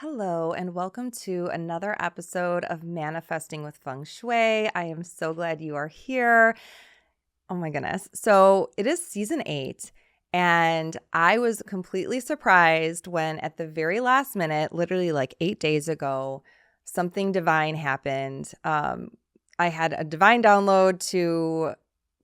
Hello, and welcome to another episode of Manifesting with Feng Shui. I am so glad you are here. Oh my goodness. So it is season 8, and I was completely surprised when at the very last minute, literally like 8 days ago, something divine happened. I had a divine download to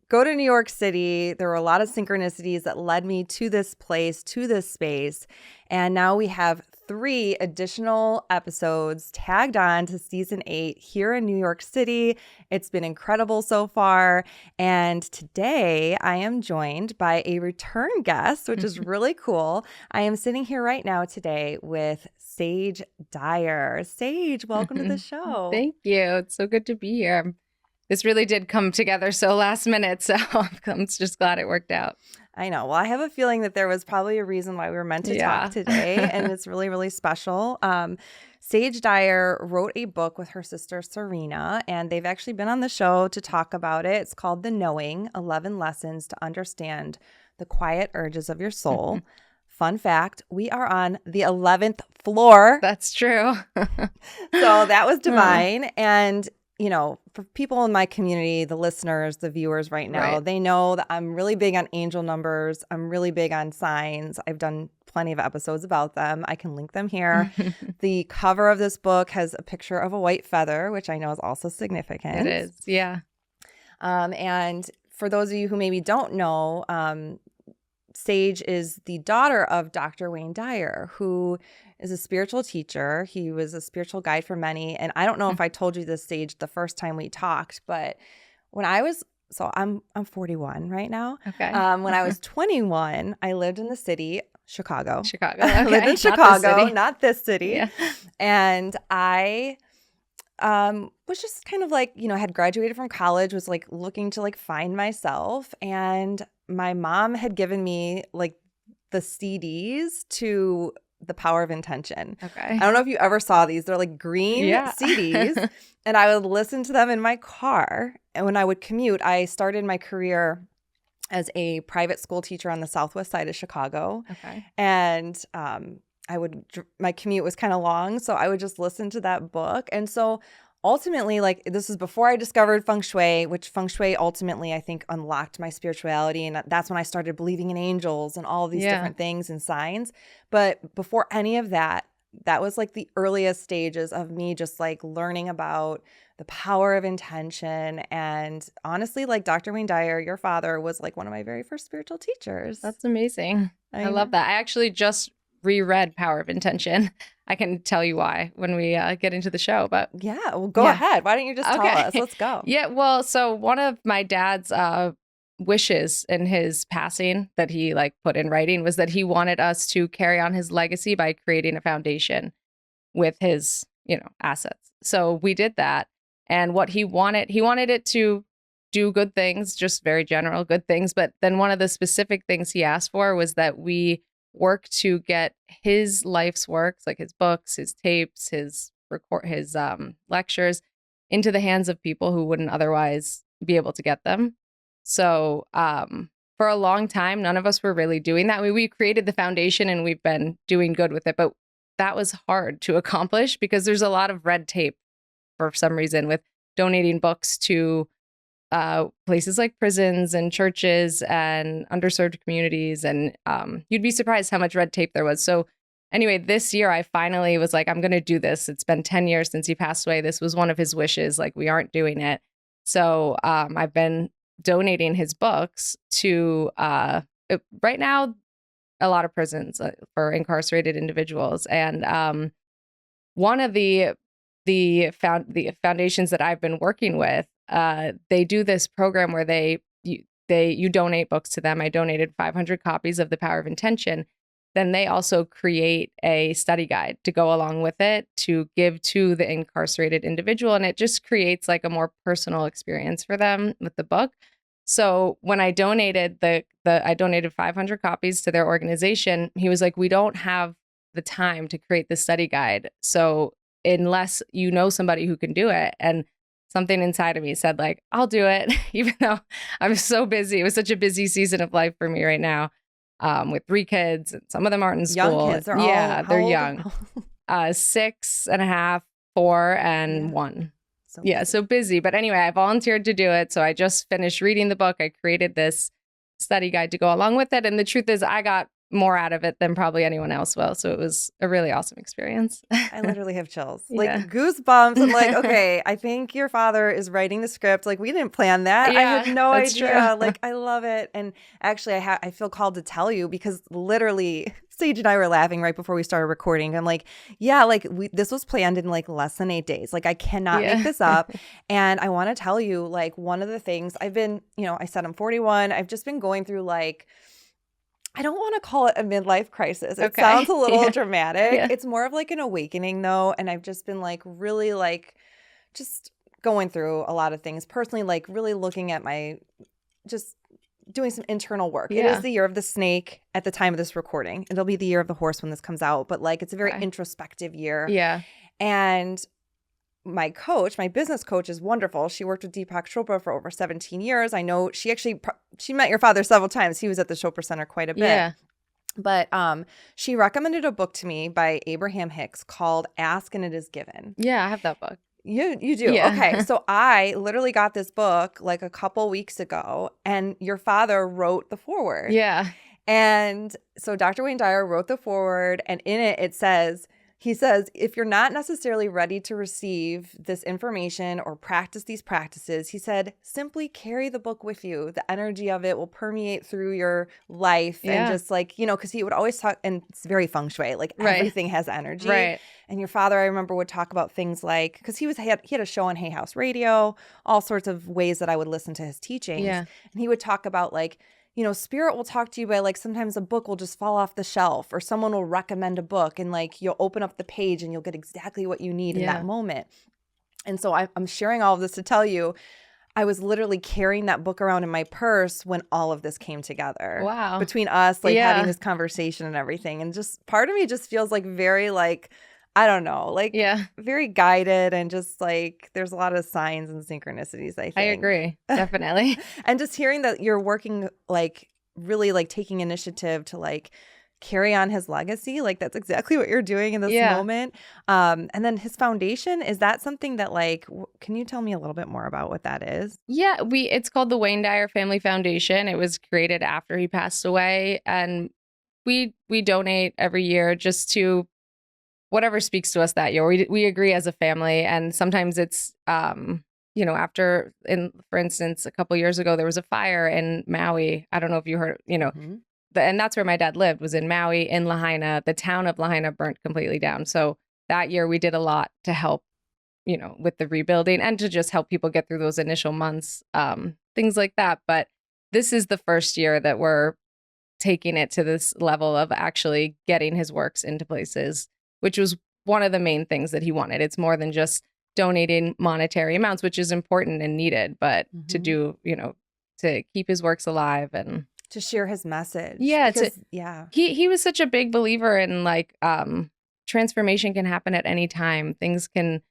go to New York City. There were a lot of synchronicities that led me to this place, to this space. And now we have 3 additional episodes tagged on to season 8 here in New York City. It's been incredible so far. And today I am joined by a return guest, which is really cool. I am sitting here right now today with Saje Dyer. Sage, welcome to the show. Thank you. It's so good to be here. This really did come together so last minute, so I'm just glad it worked out. I know. Well, I have a feeling that there was probably a reason why we were meant to talk today, and it's really, really special. Saje Dyer wrote a book with her sister Serena, and they've actually been on the show to talk about it. It's called The Knowing, 11 Lessons to Understand the Quiet Urges of Your Soul. Fun fact, we are on the 11th floor. That's true. So that was divine. And you know, for people in my community, the listeners, the viewers right now, they know that I'm really big on angel numbers. I'm really big on signs. I've done plenty of episodes about them. I can link them here. The cover of this book has a picture of a white feather, which I know is also significant. It is, yeah. And for those of you who maybe don't know, Sage is the daughter of Dr. Wayne Dyer, who is a spiritual teacher. He was a spiritual guide for many. And I don't know if I told you this, Sage, the first time we talked, but when I was, so I'm 41 right now. Okay. When I was 21, I lived in the city, Chicago. Okay. I lived in Chicago, not this city. Yeah. And I was just kind of like, had graduated from college, was like looking to like find myself. And my mom had given me like the CDs to The Power of Intention. Okay. I don't know if you ever saw these. They're like green CDs. And I would listen to them in my car. And when I would commute, I started my career as a private school teacher on the southwest side of Chicago. Okay. And my commute was kind of long, so I would just listen to that book. And so ultimately, like, this is before I discovered Feng Shui, which Feng Shui ultimately, I think, unlocked my spirituality. And that's when I started believing in angels and all these different things and signs. But before any of that, that was like the earliest stages of me just like learning about the power of intention. And honestly, like Dr. Wayne Dyer, your father, was like one of my very first spiritual teachers. That's amazing. I love that. I actually just reread Power of Intention. I can tell you why when we get into the show, but yeah, well, go ahead. Why don't you just tell us? Let's go. Yeah, well, so one of my dad's wishes in his passing that he like put in writing was that he wanted us to carry on his legacy by creating a foundation with his, assets. So we did that. And what he wanted it to do good things, just very general good things. But then one of the specific things he asked for was that we work to get his life's works, like his books, his tapes, his lectures, into the hands of people who wouldn't otherwise be able to get them. So for a long time, none of us were really doing that. We created the foundation and we've been doing good with it, but that was hard to accomplish because there's a lot of red tape for some reason with donating books to places like prisons and churches and underserved communities. And you'd be surprised how much red tape there was. So anyway, this year I finally was like, I'm going to do this. It's been 10 years since he passed away. This was one of his wishes. Like, we aren't doing it. So I've been donating his books to right now, a lot of prisons for incarcerated individuals. And one of the foundations that I've been working with, they do this program where you donate books to them. I donated 500 copies of The Power of Intention. Then they also create a study guide to go along with it to give to the incarcerated individual. And it just creates like a more personal experience for them with the book. So when I donated I donated 500 copies to their organization, he was like, we don't have the time to create the study guide. So unless you know somebody who can do it. And something inside of me said like, I'll do it, even though I'm so busy. It was such a busy season of life for me right now, with 3 kids, and some of them aren't in school. Young kids. They're young. 6.5, 4, and 1. So yeah, so busy. But anyway, I volunteered to do it. So I just finished reading the book. I created this study guide to go along with it. And the truth is, I got more out of it than probably anyone else will. So it was a really awesome experience. I literally have chills, Yeah. like goosebumps. I'm like, okay, I think your father is writing the script. Like, we didn't plan that. I Yeah, had no that's idea. true. Like, I love it. And actually, I feel called to tell you because literally Sage and I were laughing right before we started recording. I'm like, yeah, like this was planned in like less than 8 days. Like, I cannot Yeah. make this up. And I want to tell you, like, one of the things I've been, I said I'm 41. I've just been going through like, I don't want to call it a midlife crisis. It Okay. sounds a little Yeah. dramatic. Yeah. It's more of like an awakening though. And I've just been like really like just going through a lot of things personally, like really looking at my just doing some internal work. It Yeah. is the year of the snake at the time of this recording. It'll be the year of the horse when this comes out, but like it's a very Okay. introspective year. Yeah. And my coach, my business coach, is wonderful. She worked with Deepak Chopra for over 17 years. I know she met your father several times. He was at the Chopra Center quite a bit. Yeah. But she recommended a book to me by Abraham Hicks called Ask and It Is Given. Yeah, I have that book. You do? Yeah. Okay. So I literally got this book like a couple weeks ago, and your father wrote the foreword. Yeah. And so Dr. Wayne Dyer wrote the foreword, and in it says, he says, if you're not necessarily ready to receive this information or practice these practices, he said, simply carry the book with you. The energy of it will permeate through your life. Yeah. And just like, because he would always talk, and it's very feng shui, like Right. everything has energy. Right. And your father, I remember, would talk about things like, because he had a show on Hay House Radio, all sorts of ways that I would listen to his teachings. Yeah. And he would talk about like, spirit will talk to you by like sometimes a book will just fall off the shelf or someone will recommend a book and like you'll open up the page and you'll get exactly what you need in that moment. And so I'm sharing all of this to tell you, I was literally carrying that book around in my purse when all of this came together. Wow. Between us, like having this conversation and everything. And just part of me just feels like very like, I don't know, like very guided and just like there's a lot of signs and synchronicities, I think. I agree. Definitely. And just hearing that you're working like really like taking initiative to like carry on his legacy, like that's exactly what you're doing in this moment. And then his foundation, is that something that like, can you tell me a little bit more about what that is? Yeah, it's called the Wayne Dyer Family Foundation. It was created after he passed away, and we donate every year just to whatever speaks to us that year. We agree as a family, and sometimes it's after, for instance, a couple years ago there was a fire in Maui. I don't know if you heard, and that's where my dad lived, was in Maui, in Lahaina. The town of Lahaina burnt completely down. So that year we did a lot to help, with the rebuilding and to just help people get through those initial months, things like that. But this is the first year that we're taking it to this level of actually getting his works into places, which was one of the main things that he wanted. It's more than just donating monetary amounts, which is important and needed, but to do, to keep his works alive and to share his message. Yeah. Because, He was such a big believer in like transformation can happen at any time. Things can,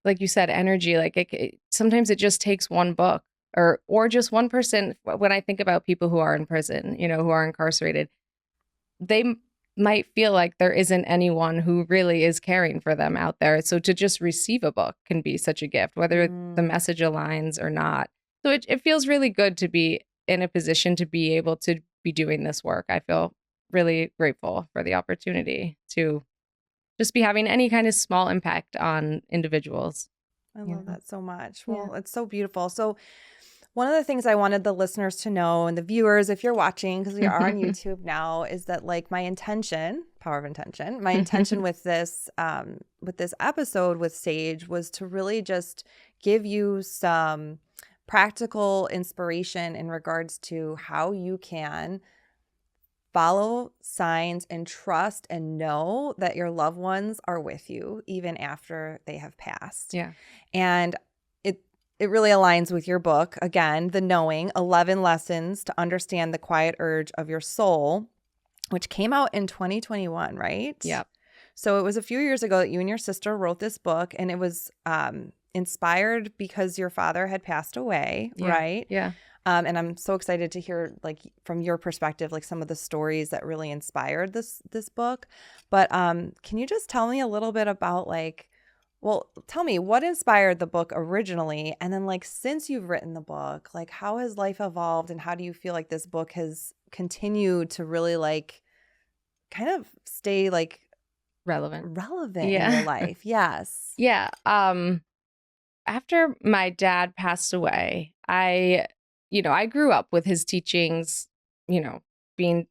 like you said, energy, like sometimes it just takes one book or just one person. When I think about people who are in prison, who are incarcerated, they might feel like there isn't anyone who really is caring for them out there. So to just receive a book can be such a gift, whether the message aligns or not. So it feels really good to be in a position to be able to be doing this work. I feel really grateful for the opportunity to just be having any kind of small impact on individuals. I love that so much. Well, it's so beautiful. So one of the things I wanted the listeners to know, and the viewers, if you're watching, because we are on YouTube now, is that like my intention, power of intention, my intention with this episode with Sage was to really just give you some practical inspiration in regards to how you can follow signs and trust and know that your loved ones are with you even after they have passed. Yeah. And it really aligns with your book. Again, The Knowing, 11 Lessons to Understand the Quiet Urge of Your Soul, which came out in 2021, right? Yep. So it was a few years ago that you and your sister wrote this book, and it was inspired because your father had passed away, right? Yeah. And I'm so excited to hear, like, from your perspective, like some of the stories that really inspired this book. But can you just tell me a little bit about, like, well, tell me what inspired the book originally, and then, like, since you've written the book, like, how has life evolved, and how do you feel like this book has continued to really, like, kind of stay, like, Relevant. relevant in your Yeah. life? Yes. Yeah. After my dad passed away, I grew up with his teachings, you know, being,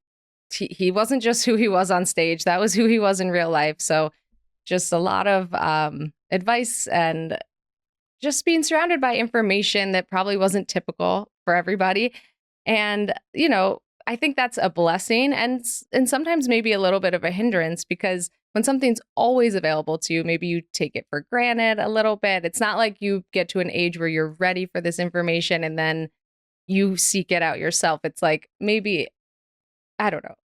he wasn't just who he was on stage, that was who he was in real life. So just a lot of advice and just being surrounded by information that probably wasn't typical for everybody. And, I think that's a blessing and sometimes maybe a little bit of a hindrance because when something's always available to you, maybe you take it for granted a little bit. It's not like you get to an age where you're ready for this information and then you seek it out yourself. It's like maybe, I don't know.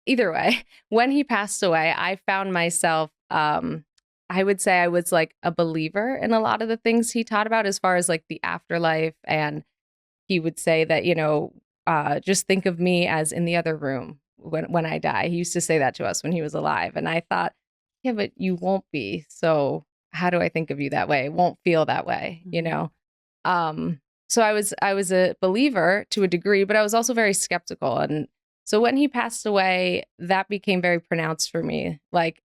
Either way, when he passed away, I found myself, I would say I was like a believer in a lot of the things he taught about as far as like the afterlife. And he would say that, just think of me as in the other room when I die. He used to say that to us when he was alive. And I thought, yeah, but you won't be. So how do I think of you that way? It won't feel that way, Um, so I was a believer to a degree, but I was also very skeptical. And so when he passed away, that became very pronounced for me. Like,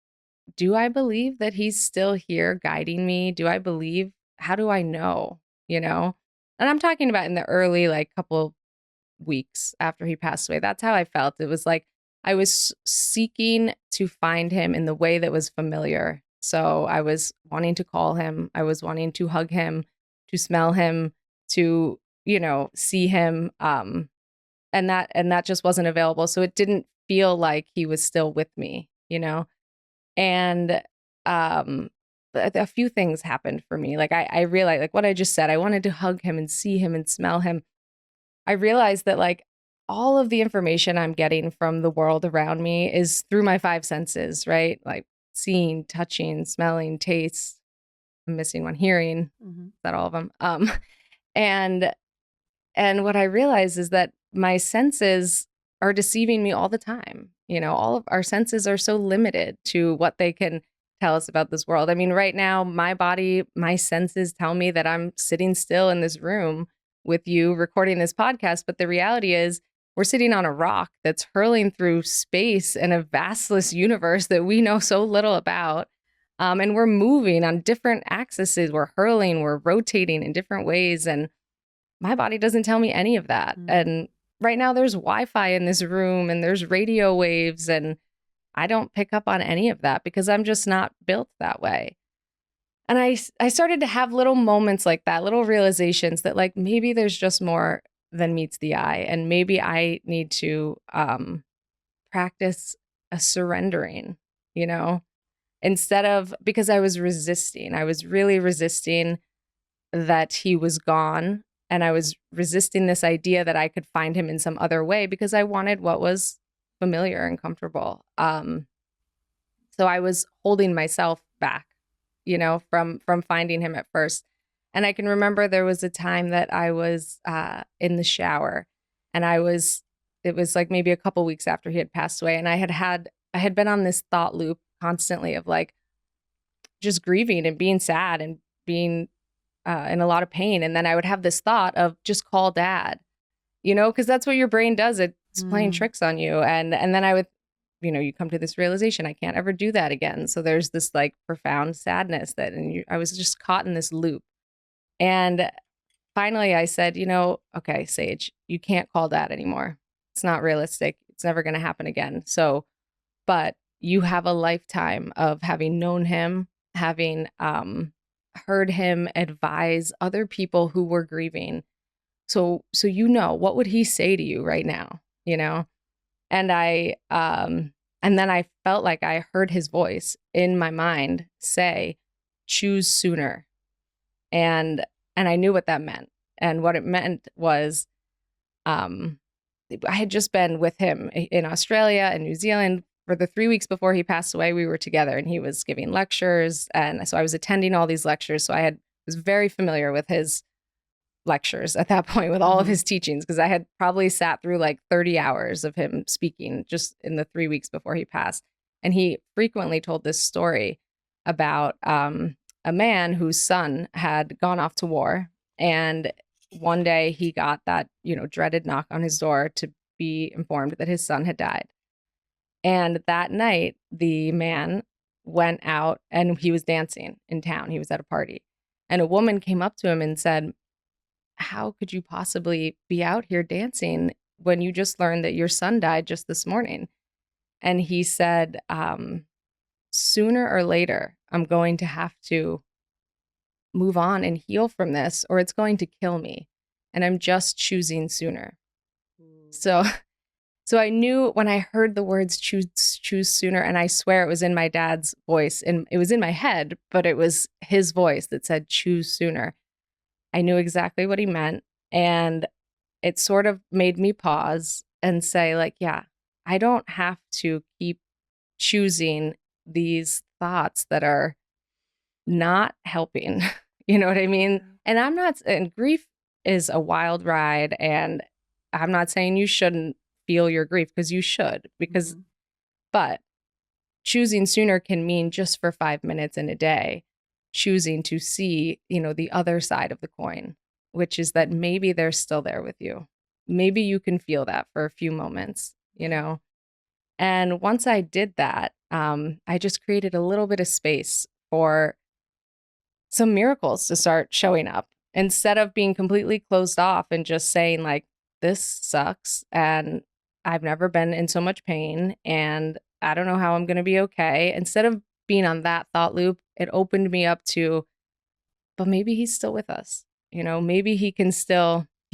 do I believe that he's still here guiding me? Do I believe? How do I know? And I'm talking about in the early, like, couple weeks after he passed away. That's how I felt. It was like I was seeking to find him in the way that was familiar. So I was wanting to call him. I was wanting to hug him, to smell him, to, see him. And that just wasn't available. So it didn't feel like he was still with me. And a few things happened for me. Like I realized, like what I just said, I wanted to hug him and see him and smell him. I realized that like all of the information I'm getting from the world around me is through my five senses, right? Like seeing, touching, smelling, taste. I'm missing one, hearing. Mhm. Is that all of them? And what I realize is that my senses are deceiving me all the time. All of our senses are so limited to what they can tell us about this world. I mean, right now, my body, my senses tell me that I'm sitting still in this room with you recording this podcast. But the reality is, we're sitting on a rock that's hurling through space in a vastless universe that we know so little about. And we're moving on different axes. We're hurling, we're rotating in different ways. And my body doesn't tell me any of that. And right now there's Wi-Fi in this room and there's radio waves and I don't pick up on any of that because I'm just not built that way. And I started to have little moments like that, little realizations that like maybe there's just more than meets the eye. And maybe I need to practice a surrendering, instead of, because I was really resisting that he was gone. And I was resisting this idea that I could find him in some other way because I wanted what was familiar and comfortable. So I was holding myself back, from finding him at first. And I can remember there was a time that I was in the shower and it was like maybe a couple weeks after he had passed away. And I had been on this thought loop constantly of like just grieving and being sad and being in a lot of pain. And then I would have this thought of just call dad, because that's what your brain does. It's playing tricks on you. And then I would, you come to this realization, I can't ever do that again. So there's this like profound sadness I was just caught in this loop. And finally I said, okay, Sage, you can't call dad anymore. It's not realistic. It's never going to happen again. So, but you have a lifetime of having known him, having, heard him advise other people who were grieving. So what would he say to you right now? And and then I felt like I heard his voice in my mind say, choose sooner. And I knew what that meant. And what it meant was, I had just been with him in Australia and New Zealand for the 3 weeks before he passed away. We were together and he was giving lectures. And so I was attending all these lectures. So was very familiar with his lectures at that point with all of his teachings, because I had probably sat through like 30 hours of him speaking just in the 3 weeks before he passed. And he frequently told this story about a man whose son had gone off to war. And one day he got that, dreaded knock on his door to be informed that his son had died. And that night, the man went out and he was dancing in town. He was at a party. And a woman came up to him and said, "How could you possibly be out here dancing when you just learned that your son died just this morning?" And he said, "Sooner or later, I'm going to have to move on and heal from this, or it's going to kill me. And I'm just choosing sooner." So I knew when I heard the words choose sooner, and I swear it was in my dad's voice, and it was in my head, but it was his voice that said choose sooner. I knew exactly what he meant. And it sort of made me pause and say, like, yeah, I don't have to keep choosing these thoughts that are not helping. You know what I mean? And grief is a wild ride. And I'm not saying you shouldn't feel your grief, because you should, but choosing sooner can mean just for 5 minutes in a day, choosing to see, the other side of the coin, which is that maybe they're still there with you. Maybe you can feel that for a few moments, And once I did that, I just created a little bit of space for some miracles to start showing up, instead of being completely closed off and just saying, like, this sucks and I've never been in so much pain and I don't know how I'm going to be okay. Instead of being on that thought loop, it opened me up to, but maybe he's still with us. Maybe he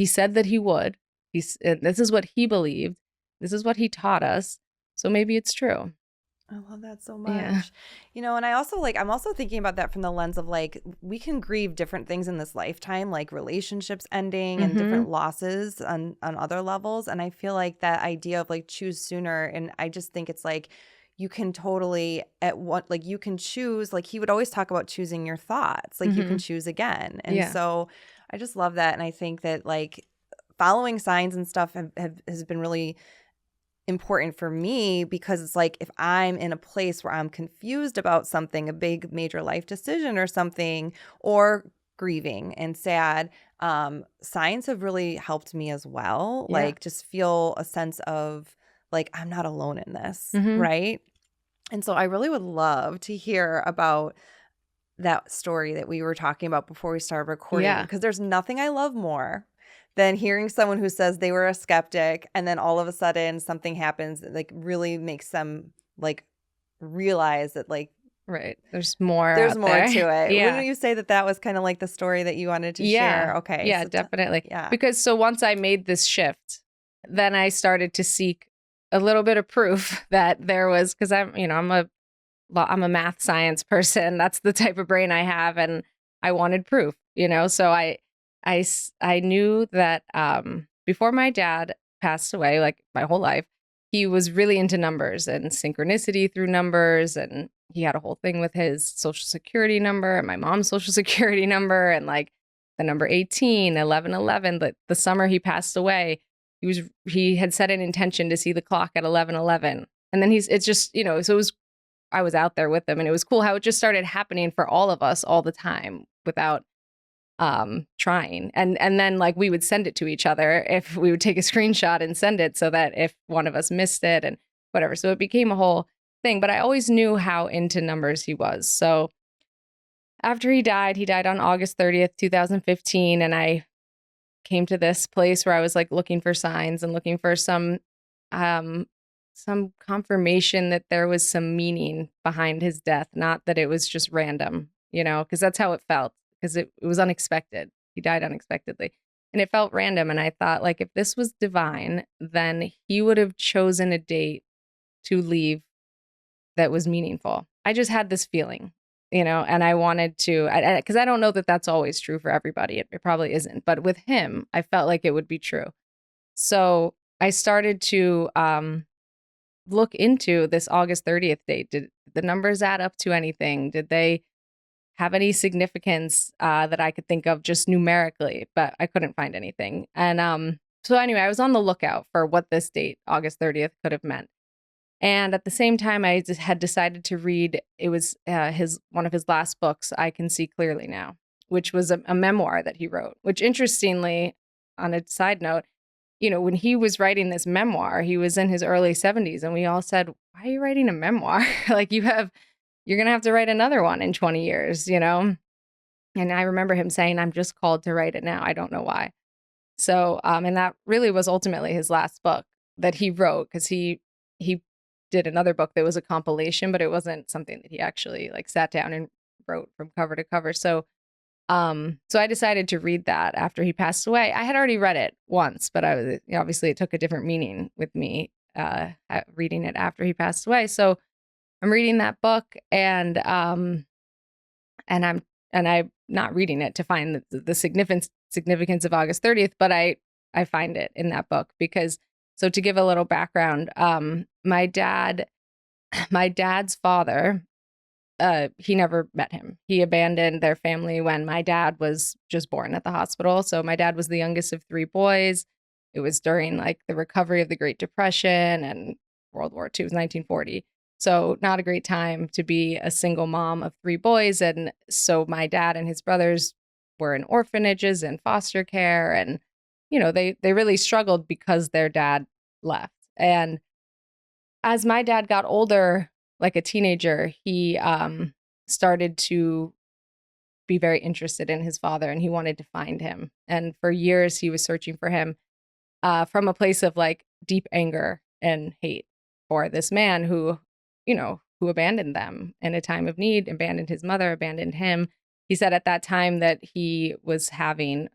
said that he would. This is what he believed. This is what he taught us. So maybe it's true. I love that so much. Yeah. And I'm also thinking about that from the lens of, like, we can grieve different things in this lifetime, like relationships ending and different losses on other levels. And I feel like that idea of, like, choose sooner. And I just think it's like, you can totally you can choose, like, he would always talk about choosing your thoughts, like you can choose again. And so I just love that. And I think that, like, following signs and stuff has been really important for me, because it's like, if I'm in a place where I'm confused about something, a big major life decision or something, or grieving and sad, signs have really helped me as well. Yeah. Like, just feel a sense of, like, I'm not alone in this, right? And so I really would love to hear about that story that we were talking about before we started recording, because there's nothing I love more than hearing someone who says they were a skeptic and then all of a sudden something happens that, like, really makes them, like, realize that, like, right, there's more to it. Yeah. Wouldn't you say that that was kind of like the story that you wanted to share? Okay. Yeah, so definitely. Because so once I made this shift, then I started to seek a little bit of proof that there was, because I'm a math science person. That's the type of brain I have, and I wanted proof. So I knew that before my dad passed away, like my whole life, he was really into numbers and synchronicity through numbers. And he had a whole thing with his social security number and my mom's social security number, and, like, the number 18, 1111. But the summer he passed away, he had set an intention to see the clock at 1111. And then it's just, so I was out there with him, and it was cool how it just started happening for all of us all the time without trying. And then, like, we would send it to each other if we would take a screenshot and send it, so that if one of us missed it and whatever. So it became a whole thing, but I always knew how into numbers he was. So after he died on August 30th, 2015. And I came to this place where I was, like, looking for signs and looking for some confirmation that there was some meaning behind his death, not that it was just random, because that's how it felt. Because it was unexpected. He died unexpectedly. And it felt random. And I thought, like, if this was divine, then he would have chosen a date to leave that was meaningful. I just had this feeling, and I wanted to, because I don't know that that's always true for everybody. It probably isn't. But with him, I felt like it would be true. So I started to look into this August 30th date. Did the numbers add up to anything? Did they have any significance that I could think of just numerically, but I couldn't find anything. And so anyway, I was on the lookout for what this date, August 30th, could have meant. And at the same time, I just had decided to read, it was one of his last books, I Can See Clearly Now, which was a memoir that he wrote, which interestingly, on a side note, when he was writing this memoir, he was in his early 70s, and we all said, why are you writing a memoir? Like you're going to have to write another one in 20 years, And I remember him saying, I'm just called to write it now. I don't know why. So, and that really was ultimately his last book that he wrote, because he did another book that was a compilation, but it wasn't something that he actually like sat down and wrote from cover to cover. So I decided to read that after he passed away. I had already read it once, but obviously it took a different meaning with me reading it after he passed away. So I'm reading that book, and I'm not reading it to find the significance of August 30th, but I find it in that book because. So to give a little background, my dad's father, he never met him. He abandoned their family when my dad was just born at the hospital. So my dad was the youngest of three boys. It was during like the recovery of the Great Depression and World War II. It was 1940. So not a great time to be a single mom of three boys. And so my dad and his brothers were in orphanages and foster care, and they really struggled because their dad left. And as my dad got older, like a teenager, he started to be very interested in his father, and he wanted to find him. And for years, he was searching for him from a place of like deep anger and hate for this man who abandoned them in a time of need, abandoned his mother, abandoned him. He said at that time that he was having,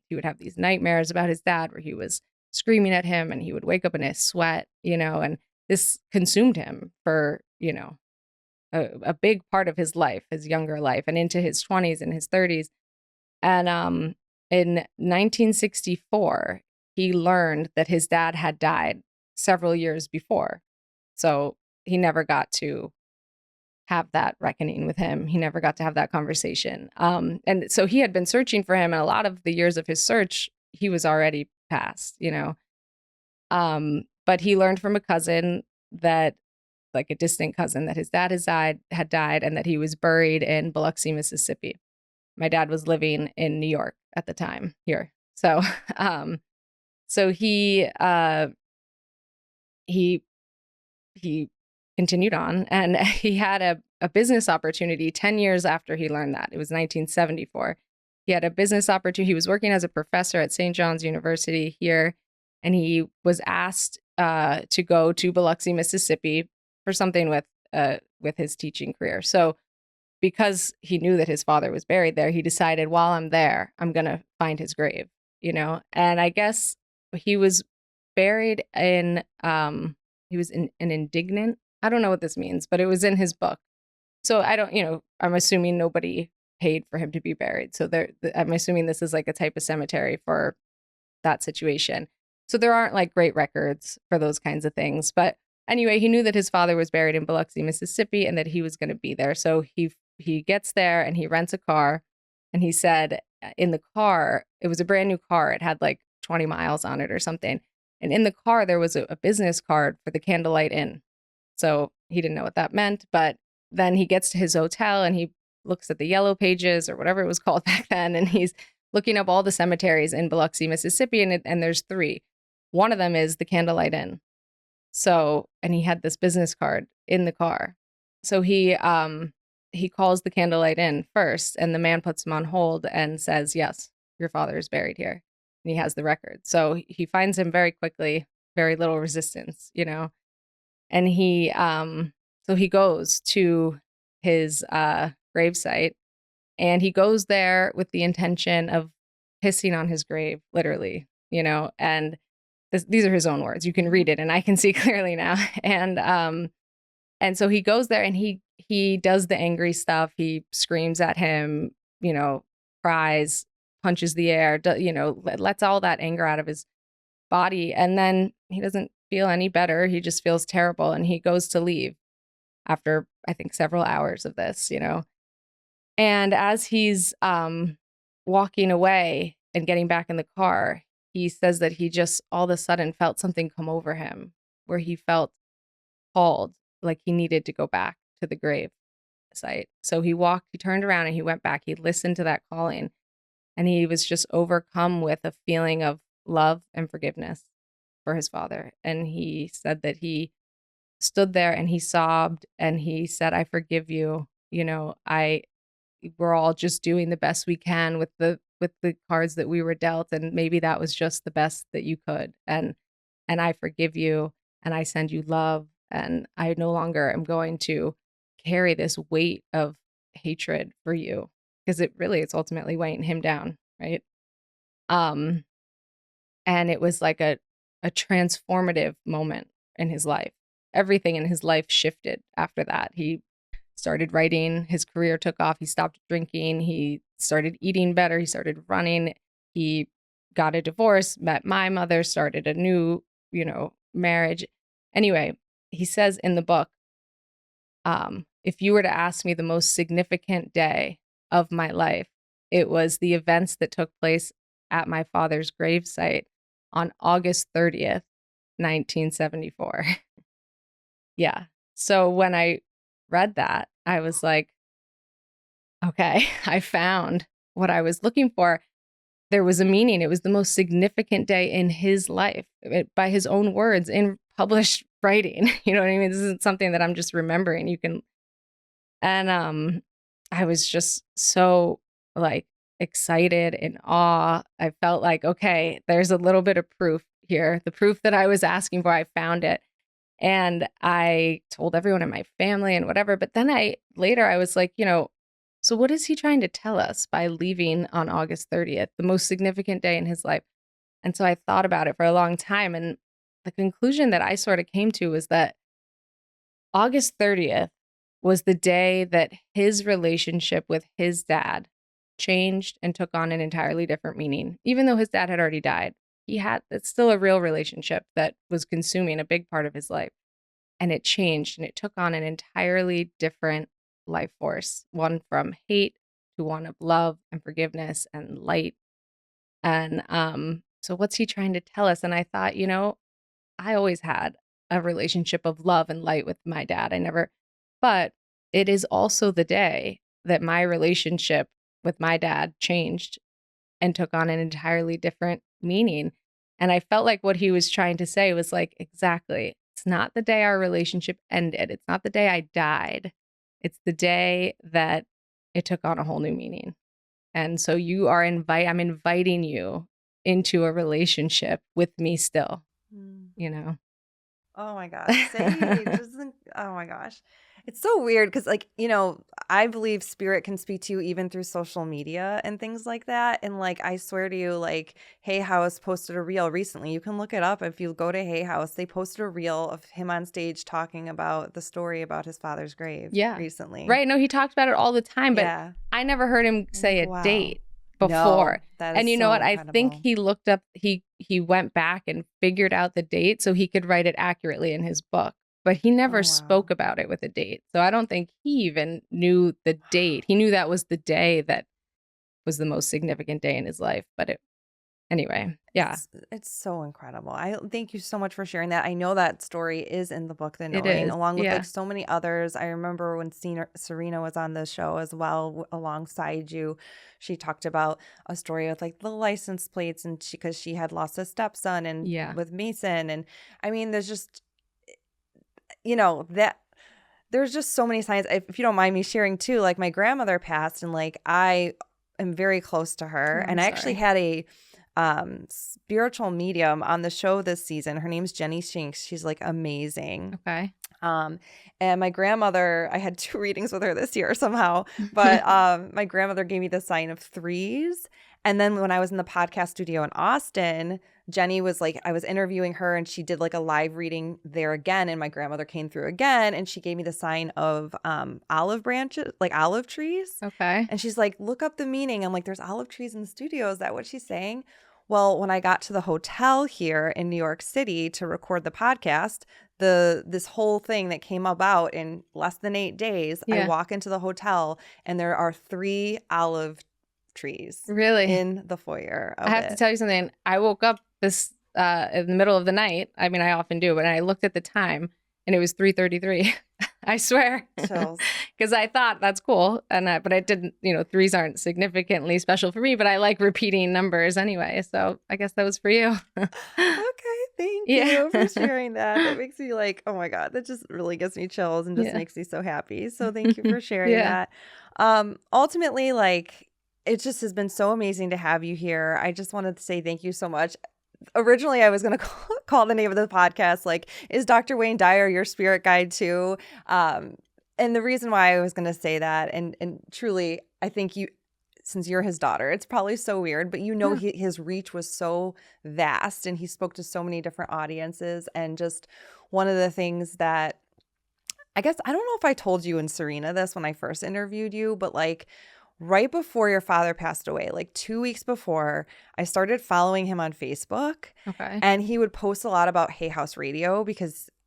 he would have these nightmares about his dad where he was screaming at him and he would wake up in a sweat, and this consumed him for, a big part of his life, his younger life, and into his 20s and his 30s. And in 1964, he learned that his dad had died several years before. So he never got to have that reckoning with him. He never got to have that conversation. And so he had been searching for him, and a lot of the years of his search, he was already passed, But he learned from a cousin that, like a distant cousin, that his dad had died, and that he was buried in Biloxi, Mississippi. My dad was living in New York at the time here. So, so he continued on, and he had a business opportunity 10 years after he learned that. It was 1974. He had a business opportunity. He was working as a professor at St. John's University here, and he was asked to go to Biloxi, Mississippi for something with his teaching career. So because he knew that his father was buried there, he decided, while I'm there, I'm going to find his grave, And I guess he was buried in, he was in an indignant, I don't know what this means, but it was in his book. So I don't, I'm assuming nobody paid for him to be buried. So I'm assuming this is like a type of cemetery for that situation. So there aren't like great records for those kinds of things. But anyway, he knew that his father was buried in Biloxi, Mississippi, and that he was going to be there. So he gets there and he rents a car. And he said in the car, it was a brand new car. It had like 20 miles on it or something. And in the car, there was a business card for the Candlelight Inn. So he didn't know what that meant. But then he gets to his hotel and he looks at the yellow pages or whatever it was called back then. And he's looking up all the cemeteries in Biloxi, Mississippi. And there's three. One of them is the Candlelight Inn. So, and he had this business card in the car. So he calls the Candlelight Inn first, and the man puts him on hold and says, yes, your father is buried here. And he has the record. So he finds him very quickly, very little resistance, And so he goes to his gravesite, and he goes there with the intention of pissing on his grave, literally, and these are his own words. You can read it, and I can see clearly now. And so he goes there and he does the angry stuff. He screams at him, cries, punches the air, lets all that anger out of his body. And then he doesn't feel any better. He just feels terrible. And he goes to leave after, I think, several hours of this, And as he's walking away and getting back in the car, he says that he just all of a sudden felt something come over him where he felt called, like he needed to go back to the grave site. So he turned around and he went back. He listened to that calling, and he was just overcome with a feeling of love and forgiveness for his father. And he said that he stood there and he sobbed and he said, I forgive you. You know, we're all just doing the best we can with the cards that we were dealt, and maybe that was just the best that you could. And I forgive you, and I send you love, and I no longer am going to carry this weight of hatred for you, because it's ultimately weighing him down, right? Um and it was like a transformative moment in his life. Everything in his life shifted after that. He started writing, his career took off, he stopped drinking, he started eating better, he started running, he got a divorce, met my mother, started a new, marriage. Anyway, he says in the book, if you were to ask me the most significant day of my life, it was the events that took place at my father's gravesite on August 30th, 1974. Yeah. So when I read that, I was like, okay, I found what I was looking for. There was a meaning. It was the most significant day in his life, by his own words, in published writing. You know what I mean? This isn't something that I'm just remembering. And I was just so like excited, in awe. I felt like, okay, there's a little bit of proof here. The proof that I was asking for, I found it. And I told everyone in my family and whatever. But then later I was like, so what is he trying to tell us by leaving on August 30th, the most significant day in his life? And so I thought about it for a long time. And the conclusion that I sort of came to was that August 30th was the day that his relationship with his dad changed and took on an entirely different meaning. Even though his dad had already died, it's still a real relationship that was consuming a big part of his life. And it changed, and it took on an entirely different life force, one from hate to one of love and forgiveness and light. And so what's he trying to tell us? And I thought, I always had a relationship of love and light with my dad. But it is also the day that my relationship with my dad changed and took on an entirely different meaning. And I felt like what he was trying to say was like, exactly, it's not the day our relationship ended. It's not the day I died. It's the day that it took on a whole new meaning. And so I'm inviting you into a relationship with me still, Oh my gosh. Sage doesn't, oh my gosh. It's so weird because, like, I believe spirit can speak to you even through social media and things like that. And, like, I swear to you, like, Hay House posted a reel recently. You can look it up if you go to Hay House. They posted a reel of him on stage talking about the story about his father's grave recently. Right. No, he talked about it all the time, but Yeah. I never heard him say a Wow. date No, before. that is And you know so what? I think incredible. he looked up, he went back and figured out the date so he could write it accurately in his book. But he never Oh, wow. spoke about it with a date. So I don't think he even knew the date. He knew that was the day that was the most significant day in his life. But anyway, yeah. It's so incredible. I thank you so much for sharing that. I know that story is in the book, The It Knowing, is, along with yeah. like so many others. I remember when Serena was on the show as well, alongside you, she talked about a story with like the license plates, and because she had lost a stepson and with Mason. And I mean, there's just, that there's just so many signs. If you don't mind me sharing too, like my grandmother passed, and like I am very close to her. Oh, and I actually had a spiritual medium on the show this season. Her name's Jenny Shinks. She's like amazing. Okay. And my grandmother, I had 2 readings with her this year somehow, but my grandmother gave me the sign of 3s. And then when I was in the podcast studio in Austin, Jenny was like, I was interviewing her, and she did like a live reading there again. And my grandmother came through again, and she gave me the sign of olive branches, like olive trees. Okay. And she's like, look up the meaning. I'm like, there's olive trees in the studio. Is that what she's saying? Well, when I got to the hotel here in New York City to record the podcast, this whole thing that came about in less than 8 days, I Yeah. walk into the hotel and there are 3 olive trees Really? in the foyer I of have to it. tell you something. I woke up this in the middle of the night. I mean, I often do, but I looked at the time and it was 3:33. I swear. Chills. Because I thought that's cool. But I didn't, threes aren't significantly special for me, but I like repeating numbers anyway. So I guess that was for you. Okay, thank Yeah. you for sharing that. That makes me like, oh my God, that just really gives me chills and just Yeah. makes me so happy. So thank you for sharing Yeah. that. Ultimately, like, it just has been so amazing to have you here. I just wanted to say thank you so much. Originally, I was going to call the name of the podcast, like, is Dr. Wayne Dyer your spirit guide too? And the reason why I was going to say that, and truly, I think since you're his daughter, it's probably so weird, but Yeah. his reach was so vast and he spoke to so many different audiences. And just one of the things that I guess, I don't know if I told you and Serena this when I first interviewed you, but like right before your father passed away, like 2 weeks before, I started following him on Facebook Okay. and he would post a lot about Hay House Radio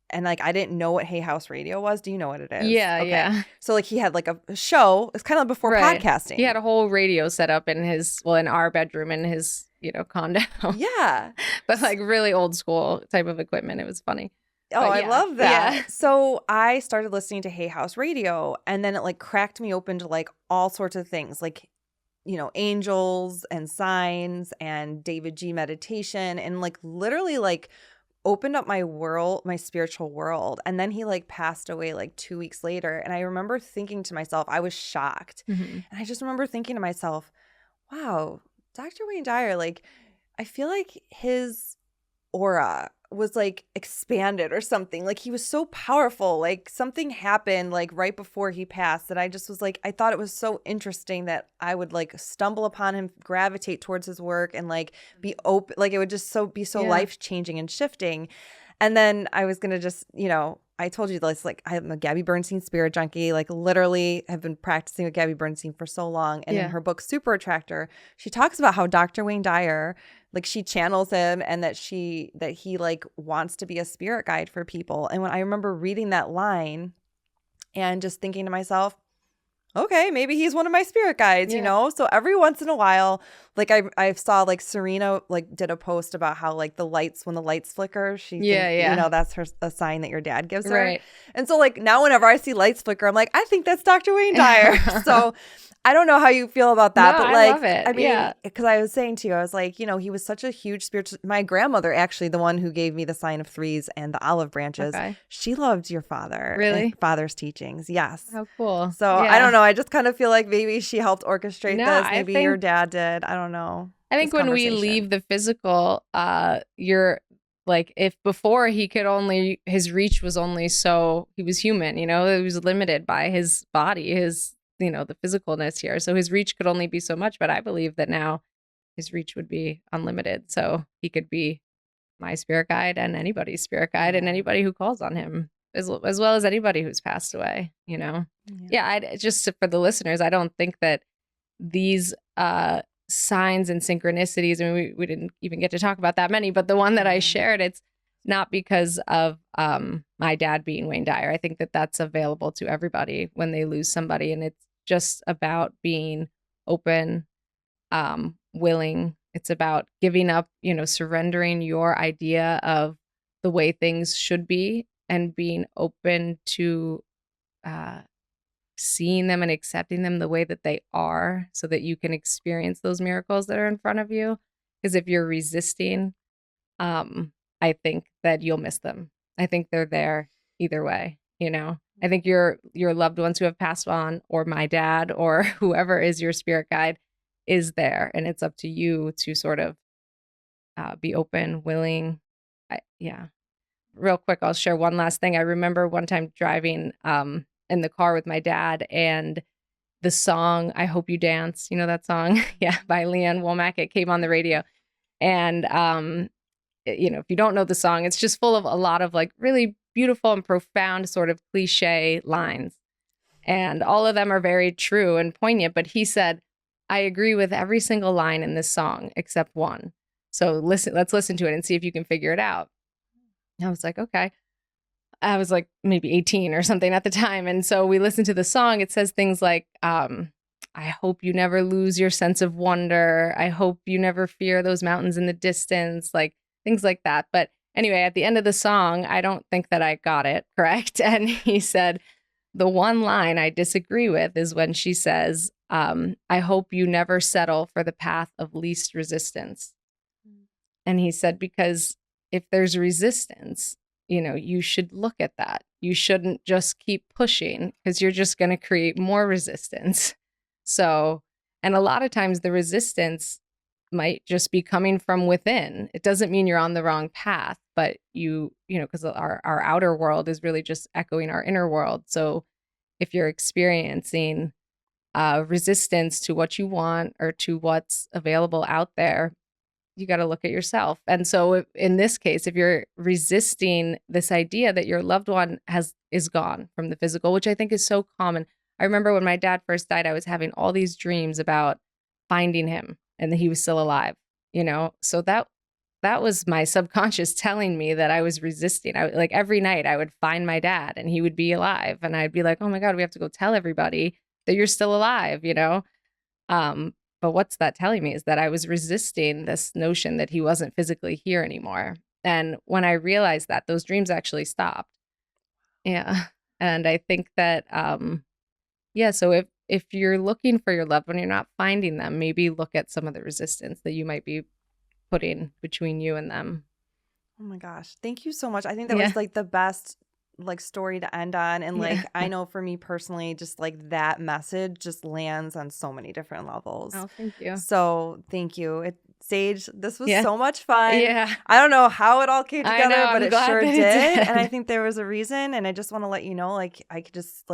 and like I didn't know what Hay House Radio was. Do you know what it is? Yeah. Okay. Yeah. So like he had like a show. It's kind of before Right. podcasting. He had a whole radio set up in in our bedroom in his, condo. Yeah. But like really old school type of equipment. It was funny. Oh, But I yeah. love that. Yeah. So I started listening to Hay House Radio and then it like cracked me open to like all sorts of things like, angels and signs and David G meditation and like literally like opened up my world, my spiritual world. And then he like passed away like 2 weeks later. And I remember thinking to myself, I was shocked. Mm-hmm. And I just remember thinking to myself, wow, Dr. Wayne Dyer, like, I feel like his aura was like expanded or something. Like he was so powerful. Like something happened like right before he passed that I just was like, I thought it was so interesting that I would like stumble upon him, gravitate towards his work and like be open. Like it would just be so Yeah. life changing and shifting. And then I was going to just, I told you this, like I'm a Gabby Bernstein spirit junkie, like literally have been practicing with Gabby Bernstein for so long. And Yeah. in her book, Super Attractor, she talks about how Dr. Wayne Dyer, like she channels him and that he like wants to be a spirit guide for people. And when I remember reading that line and just thinking to myself, okay, maybe he's one of my spirit guides, So every once in a while, like I saw like Serena like did a post about how like when the lights flicker, she thinks, that's a sign that your dad gives her. Right. And so like now whenever I see lights flicker, I'm like, I think that's Dr. Wayne Dyer. So I don't know how you feel about that, No, but I like, love it. I mean, because I was saying to you, I was like, he was such a huge spiritual. My grandmother, actually, the one who gave me the sign of threes and the olive branches, she loved your father. Really? Father's teachings. Yes. How cool. So I don't know. I just kind of feel like maybe she helped orchestrate this. Maybe your dad did. I don't know. I think when we leave the physical, you're like, if before his reach was only so, he was human, it was limited by his body, the physicalness here. So his reach could only be so much, but I believe that now his reach would be unlimited. So he could be my spirit guide and anybody's spirit guide and anybody who calls on him as well as anybody who's passed away, just for the listeners, I don't think that these signs and synchronicities, I mean, we didn't even get to talk about that many, but the one that I shared, it's not because of my dad being Wayne Dyer. I think that that's available to everybody when they lose somebody, and it's just about being open, willing. It's about giving up, surrendering your idea of the way things should be and being open to seeing them and accepting them the way that they are so that you can experience those miracles that are in front of you. Because if you're resisting, I think that you'll miss them. I think they're there either way, I think your loved ones who have passed on, or my dad, or whoever is your spirit guide, is there. And it's up to you to sort of be open, willing. Real quick, I'll share one last thing. I remember one time driving in the car with my dad, and the song "I Hope You Dance," that song, by Leanne Womack, it came on the radio. And if you don't know the song, it's just full of a lot of like really beautiful and profound sort of cliche lines, and all of them are very true and poignant. But he said, I agree with every single line in this song except one. So let's listen to it and see if you can figure it out. I was like, okay. I was like maybe 18 or something at the time. And so we listened to the song. It says things like, I hope you never lose your sense of wonder. I hope you never fear those mountains in the distance, like things like that. But anyway, at the end of the song, I don't think that I got it correct. And he said, the one line I disagree with is when she says, I hope you never settle for the path of least resistance. And he said, because if there's resistance, you should look at that. You shouldn't just keep pushing because you're just going to create more resistance. So, and a lot of times the resistance might just be coming from within. It doesn't mean you're on the wrong path, but because our outer world is really just echoing our inner world. So if you're experiencing resistance to what you want or to what's available out there, you got to look at yourself. And so in this case, if you're resisting this idea that your loved one is gone from the physical, which I think is so common. I remember when my dad first died, I was having all these dreams about finding him and that he was still alive, So that was my subconscious telling me that I was resisting. Like every night I would find my dad and he would be alive. And I'd be like, oh my God, we have to go tell everybody that you're still alive, But what's that telling me is that I was resisting this notion that he wasn't physically here anymore. And when I realized that, those dreams actually stopped. Yeah. And I think that, so if you're looking for your loved one, you're not finding them, maybe look at some of the resistance that you might be putting between you and them. Oh my gosh. Thank you so much. I think that was like the best story to end on. And I know for me personally, just that message just lands on so many different levels. Oh, thank you. So thank you. Sage, this was so much fun. Yeah. I don't know how it all came together, but it sure did. It and I think there was a reason. And I just want to let you know, I could just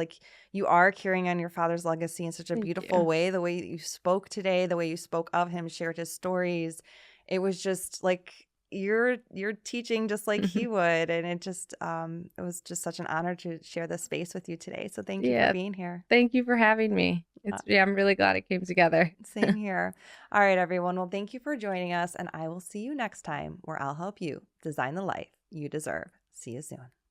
you are carrying on your father's legacy in such a beautiful way. The way you spoke today, the way you spoke of him, shared his stories. It was just you're teaching just like he would, and it was just such an honor to share this space with you today. So thank you for being here. Thank you for having me. I'm really glad it came together. Same here. All right, everyone. Well, thank you for joining us, and I will see you next time where I'll help you design the life you deserve. See you soon.